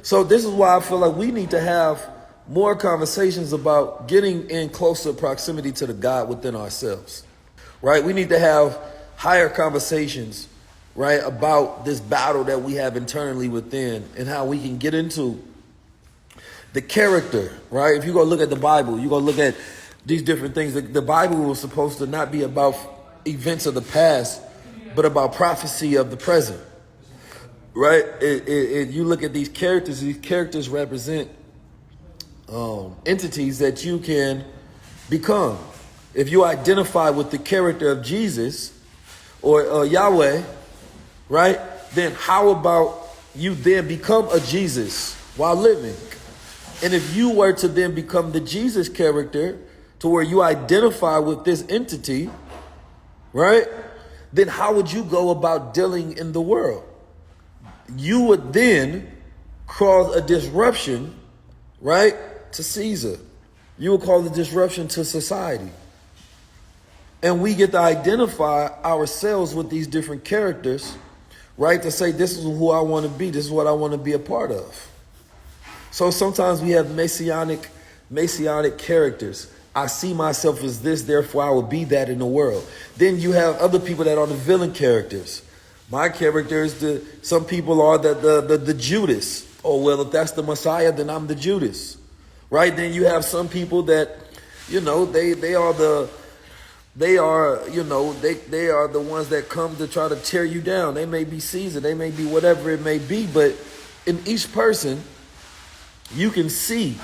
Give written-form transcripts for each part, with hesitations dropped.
So this is why I feel like we need to have more conversations about getting in closer proximity to the God within ourselves, right? We need to have higher conversations, right, about this battle that we have internally within and how we can get into the character, right? If you go look at the Bible, you go look at these different things. The Bible was supposed to not be about events of the past, but about prophecy of the present, right? You look at these characters represent entities that you can become. If you identify with the character of Jesus or Yahweh, right, then how about you then become a Jesus while living? And if you were to then become the Jesus character to where you identify with this entity, right, then how would you go about dealing in the world? You would then cause a disruption, right, to Caesar. You would cause a disruption to society. And we get to identify ourselves with these different characters, right, to say this is who I want to be, this is what I want to be a part of. So sometimes we have messianic characters. I see myself as this, therefore I will be that in the world. Then you have other people that are the villain characters. My character is some people are the Judas. Oh, well, if that's the Messiah, then I'm the Judas. Right? Then you have some people that, they are the ones that come to try to tear you down. They may be Caesar, they may be whatever it may be, but in each person, you can see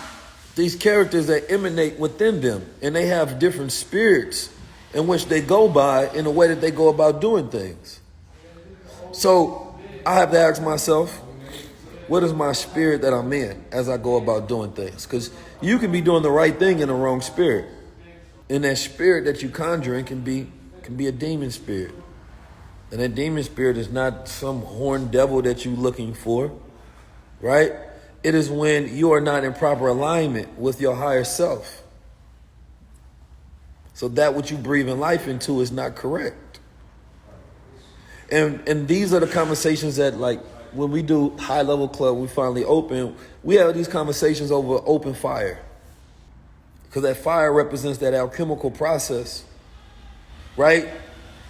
these characters that emanate within them, and they have different spirits in which they go by in the way that they go about doing things. So I have to ask myself, what is my spirit that I'm in as I go about doing things? Because you can be doing the right thing in the wrong spirit. And that spirit that you conjuring can be a demon spirit. And that demon spirit is not some horned devil that you're looking for, right? It is when you are not in proper alignment with your higher self. So that what you breathing life into is not correct. And these are the conversations that, like, when we do high level club, we finally open, we have these conversations over open fire. Because that fire represents that alchemical process, right?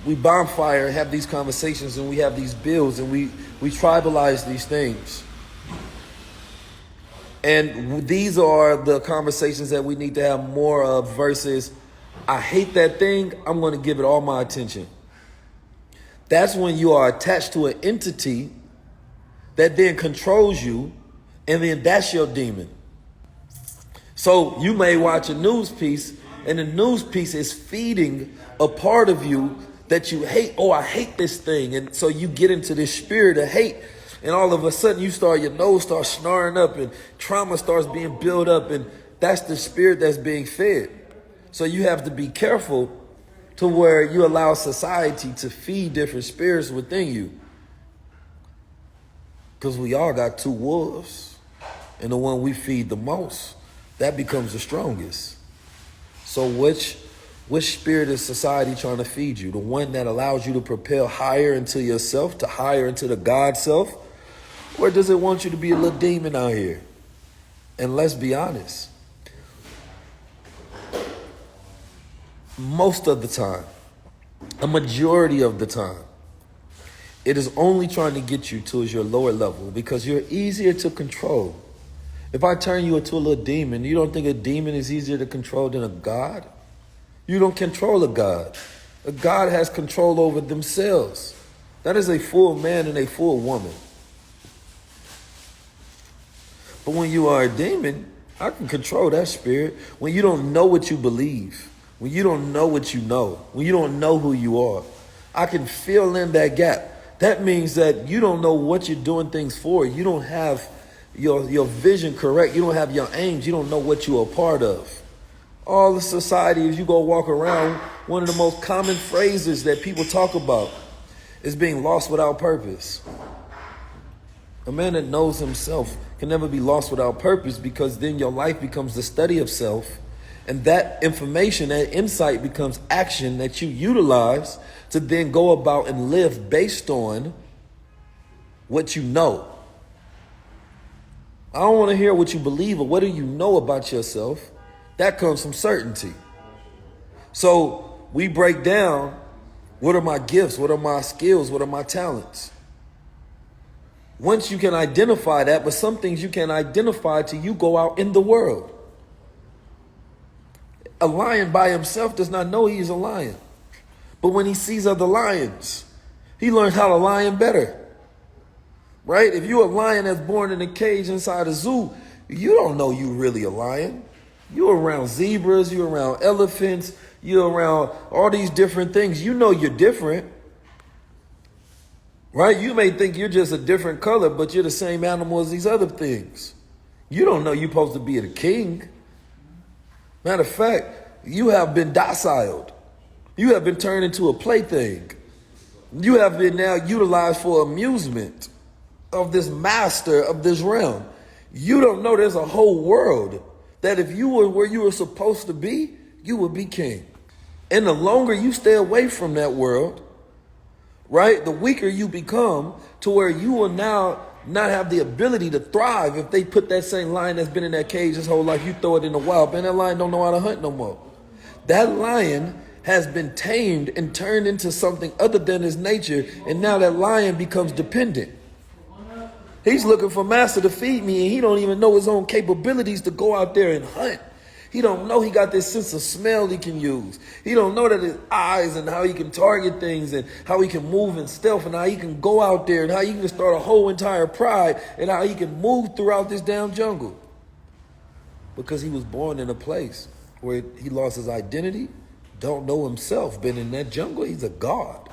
We bonfire, have these conversations, and we have these builds, and we tribalize these things. And these are the conversations that we need to have more of versus, I hate that thing, I'm going to give it all my attention. That's when you are attached to an entity that then controls you, and then that's your demon. So you may watch a news piece, and the news piece is feeding a part of you that you hate. Oh, I hate this thing. And so you get into this spirit of hate, and all of a sudden your nose starts snarling up, and trauma starts being built up, and that's the spirit that's being fed. So you have to be careful to where you allow society to feed different spirits within you. Because we all got two wolves, and the one we feed the most, that becomes the strongest. So which spirit is society trying to feed you? The one that allows you to propel higher into yourself, to higher into the God self? Or does it want you to be a little demon out here? And let's be honest. Most of the time, a majority of the time, it is only trying to get you to your lower level because you're easier to control. If I turn you into a little demon, you don't think a demon is easier to control than a God? You don't control a God. A God has control over themselves. That is a full man and a full woman. But when you are a demon, I can control that spirit. When you don't know what you believe, when you don't know what you know, when you don't know who you are, I can fill in that gap. That means that you don't know what you're doing things for. You don't have your vision correct. You don't have your aims. You don't know what you're a part of. All the society, as you go walk around, one of the most common phrases that people talk about is being lost without purpose. A man that knows himself can never be lost without purpose, because then your life becomes the study of self. And that information, that insight becomes action that you utilize to then go about and live based on what you know. I don't want to hear what you believe or what do you know about yourself. That comes from certainty. So we break down, what are my gifts? What are my skills? What are my talents? Once you can identify that, but some things you can't identify till you go out in the world. A lion by himself does not know he's a lion. But when he sees other lions, he learns how to lion better. Right? If you're a lion that's born in a cage inside a zoo, you don't know you really a lion. You're around zebras, you're around elephants, you're around all these different things. You know you're different. Right? You may think you're just a different color, but you're the same animal as these other things. You don't know you're supposed to be the king. Matter of fact, you have been dociled. You have been turned into a plaything. You have been now utilized for amusement of this master of this realm. You don't know there's a whole world that if you were where you were supposed to be, you would be king. And the longer you stay away from that world, right, the weaker you become to where you will now not have the ability to thrive. If they put that same lion that's been in that cage his whole life, you throw it in the wild, man, that lion don't know how to hunt no more. That lion has been tamed and turned into something other than his nature, and now that lion becomes dependent. He's looking for master to feed me, and he don't even know his own capabilities to go out there and hunt. He don't know he got this sense of smell he can use. He don't know that his eyes and how he can target things and how he can move in stealth and how he can go out there and how he can start a whole entire pride and how he can move throughout this damn jungle. Because he was born in a place where he lost his identity, don't know himself, been in that jungle, he's a god.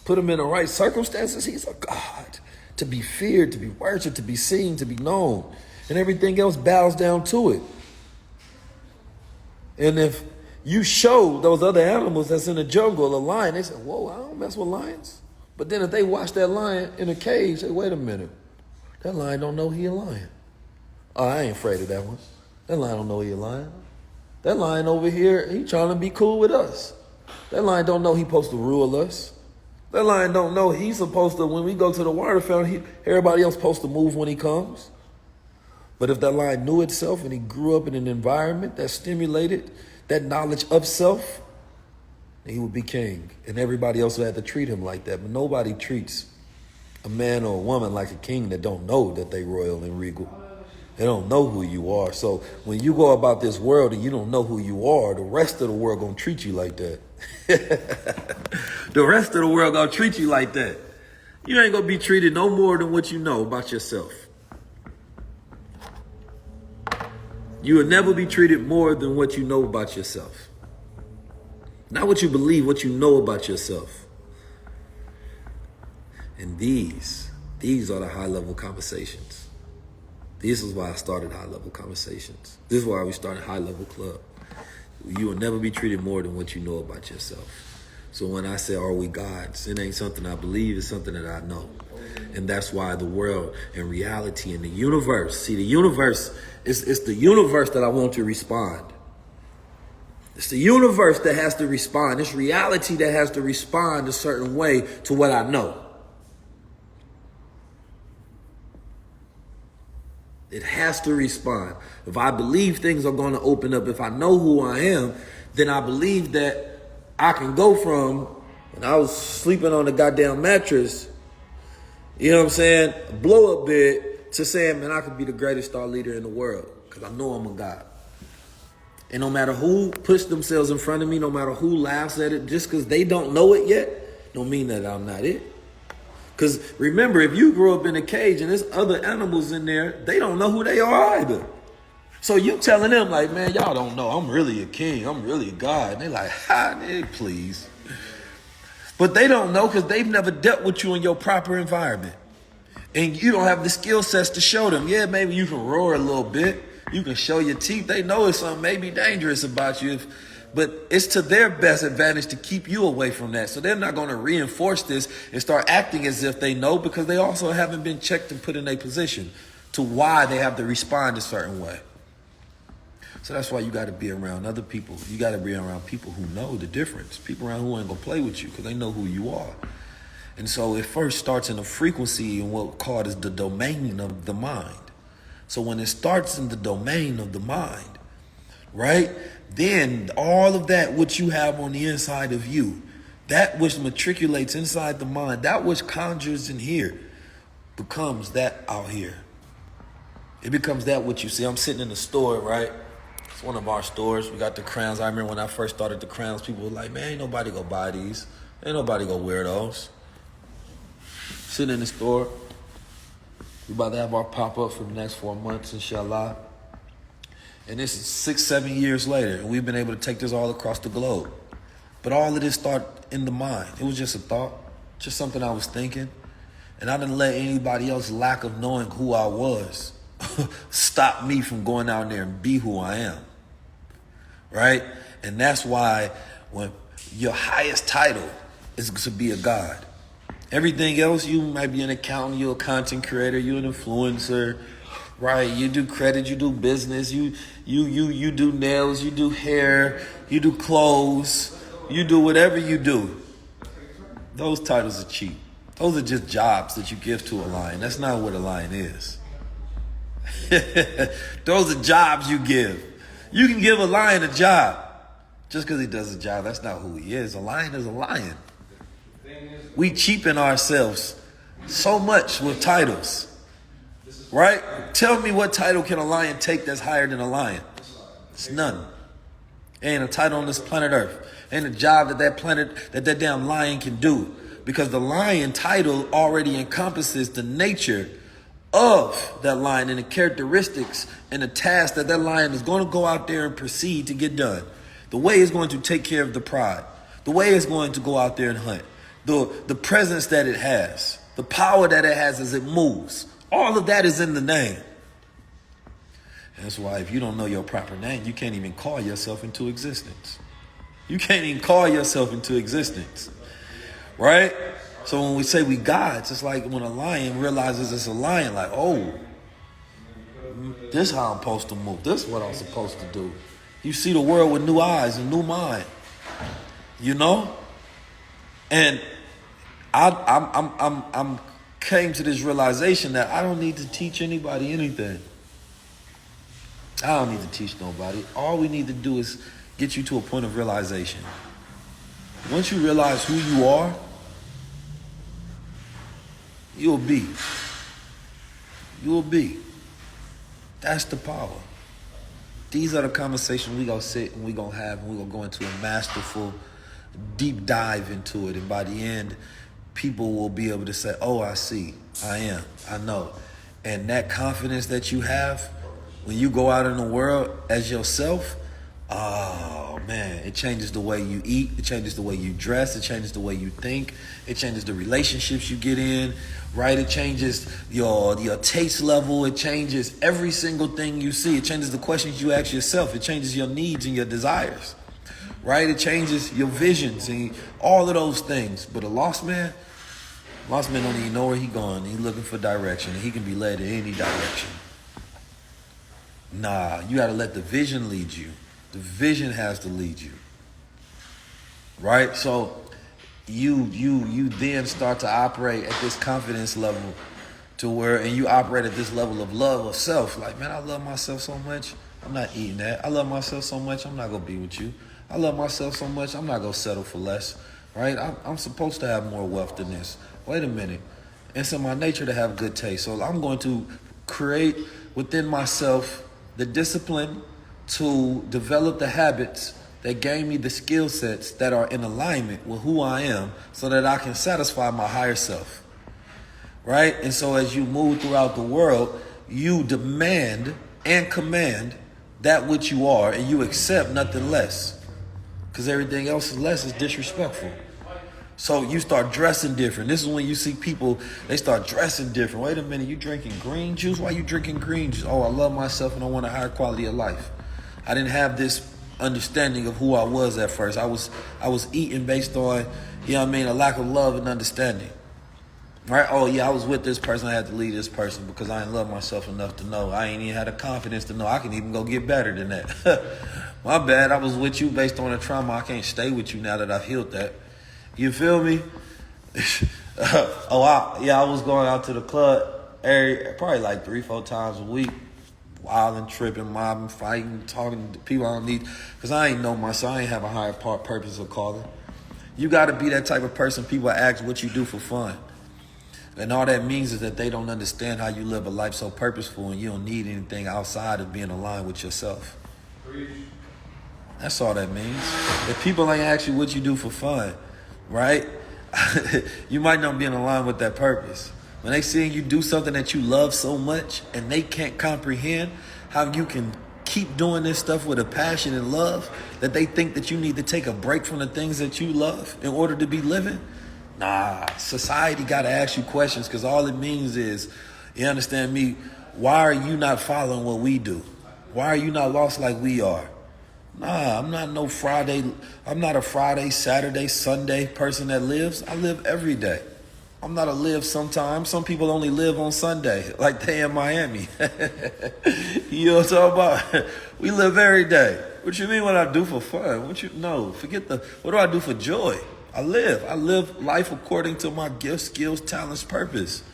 Put him in the right circumstances, he's a god. To be feared, to be worshipped, to be seen, to be known. And everything else bows down to it. And if you show those other animals that's in the jungle a lion, they say, whoa, I don't mess with lions. But then if they watch that lion in a cage, they say, wait a minute. That lion don't know he a lion. Oh, I ain't afraid of that one. That lion don't know he a lion. That lion over here, he trying to be cool with us. That lion don't know he supposed to rule us. That lion don't know he's supposed to, when we go to the water fountain, everybody else supposed to move when he comes. But if that lion knew itself and he grew up in an environment that stimulated that knowledge of self, he would be king. And everybody else would have to treat him like that. But nobody treats a man or a woman like a king that don't know that they royal and regal. They don't know who you are. So when you go about this world and you don't know who you are, the rest of the world gonna treat you like that. The rest of the world gonna treat you like that. You ain't gonna be treated no more than what you know about yourself. You will never be treated more than what you know about yourself. Not what you believe, what you know about yourself. And these are the high-level conversations. This is why I started high-level conversations. This is why we started High-Level Club. You will never be treated more than what you know about yourself. So when I say, are we gods? It ain't something I believe, it's something that I know. And that's why the world and reality and the universe, see, the universe, it's the universe that I want to respond. It's the universe that has to respond. It's reality that has to respond a certain way to what I know. It has to respond. If I believe things are going to open up, if I know who I am, then I believe that I can go from, when I was sleeping on a goddamn mattress, you know what I'm saying, blow up bed, to saying, man, I could be the greatest star leader in the world because I know I'm a god. And no matter who puts themselves in front of me, no matter who laughs at it, just because they don't know it yet, don't mean that I'm not it. Because remember, if you grew up in a cage and there's other animals in there, they don't know who they are either. So you telling them like, man, y'all don't know. I'm really a king. I'm really a god. And they like, ha, nigga, please. But they don't know because they've never dealt with you in your proper environment. And you don't have the skill sets to show them. Yeah, maybe you can roar a little bit. You can show your teeth. They know it's something maybe dangerous about you. But it's to their best advantage to keep you away from that. So they're not going to reinforce this and start acting as if they know, because they also haven't been checked and put in a position to why they have to respond a certain way. So that's why you got to be around other people. You got to be around people who know the difference. People around who ain't going to play with you because they know who you are. And so it first starts in a frequency in what called is the domain of the mind. So when it starts in the domain of the mind, right, then all of that which you have on the inside of you, that which matriculates inside the mind, that which conjures in here, becomes that out here. It becomes that what you see. I'm sitting in the store, right? It's one of our stores. We got the crowns. I remember when I first started the crowns, people were like, man, ain't nobody go buy these. Ain't nobody go wear those. Sitting in the store. We about to have our pop-up for the next 4 months, inshallah. And this is 6-7 years later, and we've been able to take this all across the globe. But all of this started in the mind. It was just a thought, just something I was thinking. And I didn't let anybody else's lack of knowing who I was stop me from going out there and be who I am. Right? And that's why when your highest title is to be a God. Everything else, you might be an accountant, you're a content creator, you're an influencer, right? You do credit, you do business, you do nails, you do hair, you do clothes, you do whatever you do. Those titles are cheap. Those are just jobs that you give to a lion. That's not what a lion is. Those are jobs you give. You can give a lion a job. Just because he does a job, that's not who he is. A lion is a lion. We cheapen ourselves so much with titles. Right? Tell me what title can a lion take that's higher than a lion? It's none. Ain't a title on this planet Earth. Ain't a job that damn lion can do. Because the lion title already encompasses the nature of that lion and the characteristics and the task that lion is going to go out there and proceed to get done. The way it's going to take care of the pride. The way it's going to go out there and hunt. The presence that it has. The power that it has as it moves. All of that is in the name. That's why if you don't know your proper name, you can't even call yourself into existence. You can't even call yourself into existence. Right? So when we say we gods, it's like when a lion realizes it's a lion, like, oh, this is how I'm supposed to move. This is what I'm supposed to do. You see the world with new eyes and new mind. You know? And I'm came to this realization that I don't need to teach anybody anything. I don't need to teach nobody. All we need to do is get you to a point of realization. Once you realize who you are, you'll be. You'll be. That's the power. These are the conversations we gonna sit and we gonna have, and we gonna go into a masterful, deep dive into it. And by the end, people will be able to say, oh, I see, I am, I know. And that confidence that you have when you go out in the world as yourself, oh man, it changes the way you eat, it changes the way you dress, it changes the way you think, it changes the relationships you get in, right? It changes your taste level, it changes every single thing you see, it changes the questions you ask yourself, it changes your needs and your desires, right? It changes your visions and all of those things. But a lost man don't even know where he's going. He's looking for direction, and he can be led in any direction. Nah, you got to let the vision lead you. The vision has to lead you. Right? So you then start to operate at this confidence level to where, and you operate at this level of love of self. Like, man, I love myself so much, I'm not eating that. I love myself so much, I'm not going to be with you. I love myself so much, I'm not going to settle for less. Right? I'm supposed to have more wealth than this. Wait a minute. It's in my nature to have good taste. So I'm going to create within myself the discipline to develop the habits that gave me the skill sets that are in alignment with who I am so that I can satisfy my higher self. Right? And so as you move throughout the world, you demand and command that which you are, and you accept nothing less. Because everything else is less is disrespectful. So you start dressing different. This is when you see people, they start dressing different. Wait a minute, you drinking green juice? Why you drinking green juice? Oh, I love myself and I want a higher quality of life. I didn't have this understanding of who I was at first. I was eating based on, a lack of love and understanding. Right? Oh yeah, I was with this person, I had to leave this person because I didn't love myself enough to know. I ain't even had the confidence to know I can even go get better than that. My bad, I was with you based on a trauma. I can't stay with you now that I've healed that. You feel me? I was going out to the club probably like 3-4 times a week. wilding, tripping, mobbing, fighting, talking to people I don't need. Because I ain't know myself. I ain't have a higher purpose or calling. You got to be that type of person people ask what you do for fun. And all that means is that they don't understand how you live a life so purposeful and you don't need anything outside of being aligned with yourself. That's all that means. If people ain't ask you what you do for fun, right? You might not be in line with that purpose. When they seeing you do something that you love so much and they can't comprehend how you can keep doing this stuff with a passion and love, that they think that you need to take a break from the things that you love in order to be living. Nah, society got to ask you questions, because all it means is, you understand me, why are you not following what we do? Why are you not lost like we are? Nah, I'm not a Friday, Saturday, Sunday person that lives. I live every day. I'm not a live sometimes. Some people only live on Sunday, like they in Miami. You know what I'm talking about? We live every day. What you mean what I do for fun? What do I do for joy? I live life according to my gifts, skills, talents, purpose.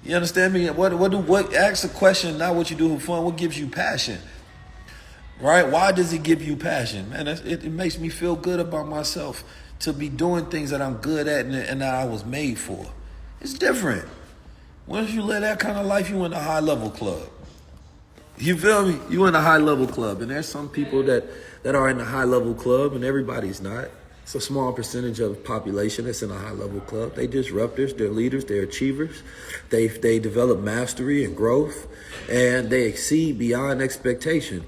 You understand me? Ask the question, not what you do for fun. What gives you passion? Right? Why does it give you passion? Man, it makes me feel good about myself to be doing things that I'm good at and that I was made for. It's different. Once you live that kind of life, you in a high level club. You feel me? You in a high level club. And there's some people that are in the high level club and everybody's not. It's a small percentage of the population that's in a high-level club. They disruptors, they're leaders, they're achievers. They develop mastery and growth, and they exceed beyond expectation.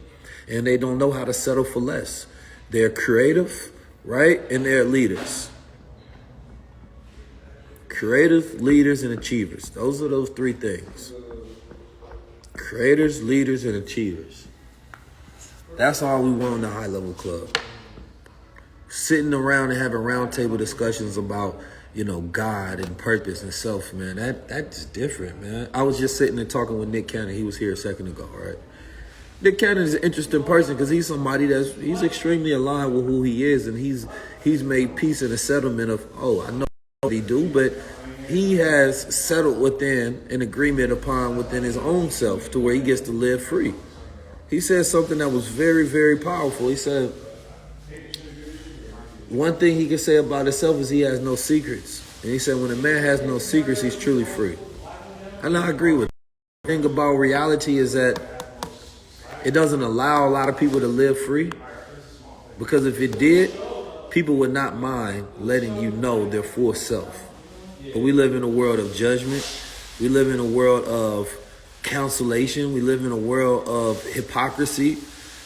And they don't know how to settle for less. They're creative, right? And they're leaders. Creative, leaders, and achievers. Those are those three things. Creators, leaders, and achievers. That's all we want in the high-level club. Sitting around and having roundtable discussions about, God and purpose and self, man, that's different, man. I was just sitting and talking with Nick Cannon. He was here a second ago, right? Nick Cannon is an interesting person because he's somebody he's extremely aligned with who he is, and he's made peace and a settlement of, I know what he do, but he has settled within an agreement within his own self to where he gets to live free. He said something that was very, very powerful. He said, one thing he can say about himself is he has no secrets. And he said when a man has no secrets, he's truly free. And I agree with him. The thing about reality is that it doesn't allow a lot of people to live free. Because if it did, people would not mind letting you know their full self. But we live in a world of judgment. We live in a world of cancellation. We live in a world of hypocrisy.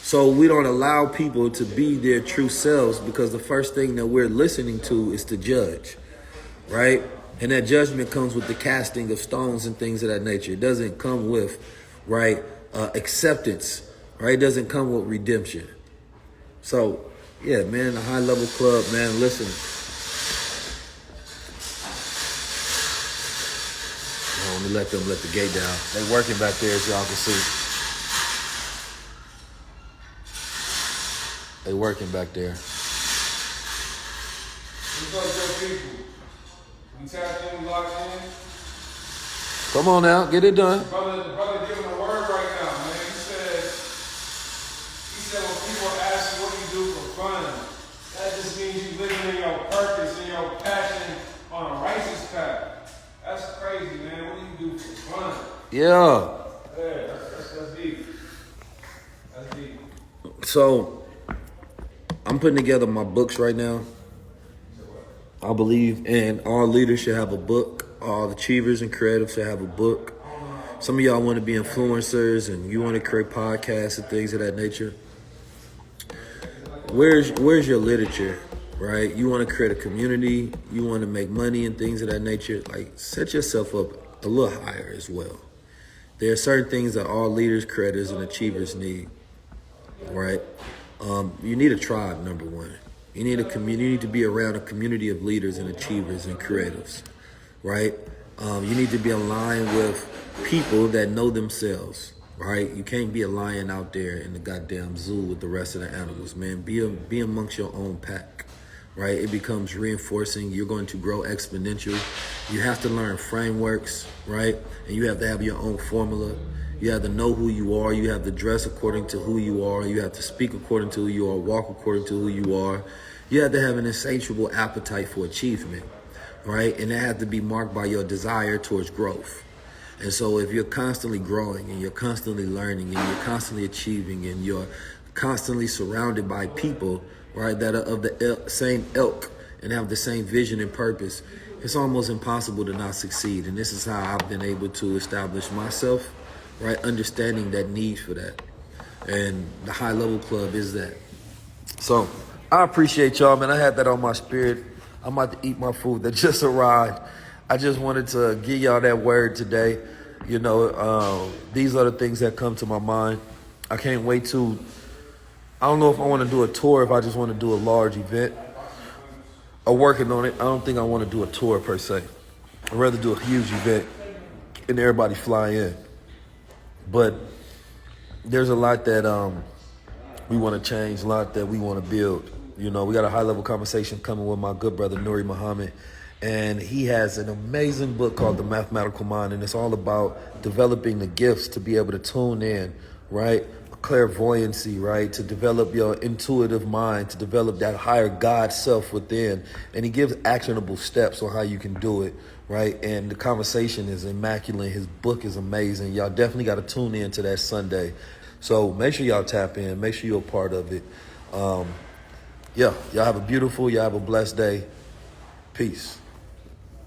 So we don't allow people to be their true selves because the first thing that we're listening to is to judge, right? And that judgment comes with the casting of stones and things of that nature. It doesn't come with, right, acceptance, right? It doesn't come with redemption. So, yeah, man, the high level club, man, listen. Let me let the gate down. They working back there, as y'all can see. They working back there. What's up, good people? We tapped in, we locked in. Come on now, get it done. The brother giving a word right now, man. He said when people ask you what you do for fun, that just means you living in your purpose and your passion on a righteous path. That's crazy, man. What do you do for fun? Yeah. Yeah, that's deep. That's deep. So, I'm putting together my books right now. I believe in all leaders should have a book. All achievers and creatives should have a book. Some of y'all want to be influencers and you want to create podcasts and things of that nature. Where's your literature, right? You want to create a community. You want to make money and things of that nature. Like, set yourself up a little higher as well. There are certain things that all leaders, creators, and achievers need, right? You need a tribe, number one. You need a community. You need to be around a community of leaders and achievers and creatives, right? You need to be aligned with people that know themselves, right? You can't be a lion out there in the goddamn zoo with the rest of the animals, man. Be amongst your own pack, right? It becomes reinforcing. You're going to grow exponentially. You have to learn frameworks, right? And you have to have your own formula. You have to know who you are. You have to dress according to who you are. You have to speak according to who you are, walk according to who you are. You have to have an insatiable appetite for achievement, right? And that has to be marked by your desire towards growth. And so if you're constantly growing and you're constantly learning and you're constantly achieving and you're constantly surrounded by people, right, that are of the same ilk and have the same vision and purpose, it's almost impossible to not succeed. And this is how I've been able to establish myself, right, understanding that need for that. And the High Level Club is that. So I appreciate y'all, man. I had that on my spirit. I'm about to eat my food that just arrived. I just wanted to give y'all that word today. You know, these are the things that come to my mind. I can't wait to, I don't know if I want to do a tour, if I just want to do a large event. I'm working on it. I don't think I want to do a tour per se. I'd rather do a huge event and everybody fly in. But there's a lot that we want to change, a lot that we want to build. You know, we got a high-level conversation coming with my good brother, Nuri Muhammad. And he has an amazing book called The Mathematical Mind. And it's all about developing the gifts to be able to tune in, right? Clairvoyancy, right? To develop your intuitive mind, to develop that higher God self within. And he gives actionable steps on how you can do it, right? And the conversation is immaculate. His book is amazing. Y'all definitely got to tune in to that Sunday. So make sure y'all tap in. Make sure you're a part of it. Y'all have a beautiful, y'all have a blessed day. Peace.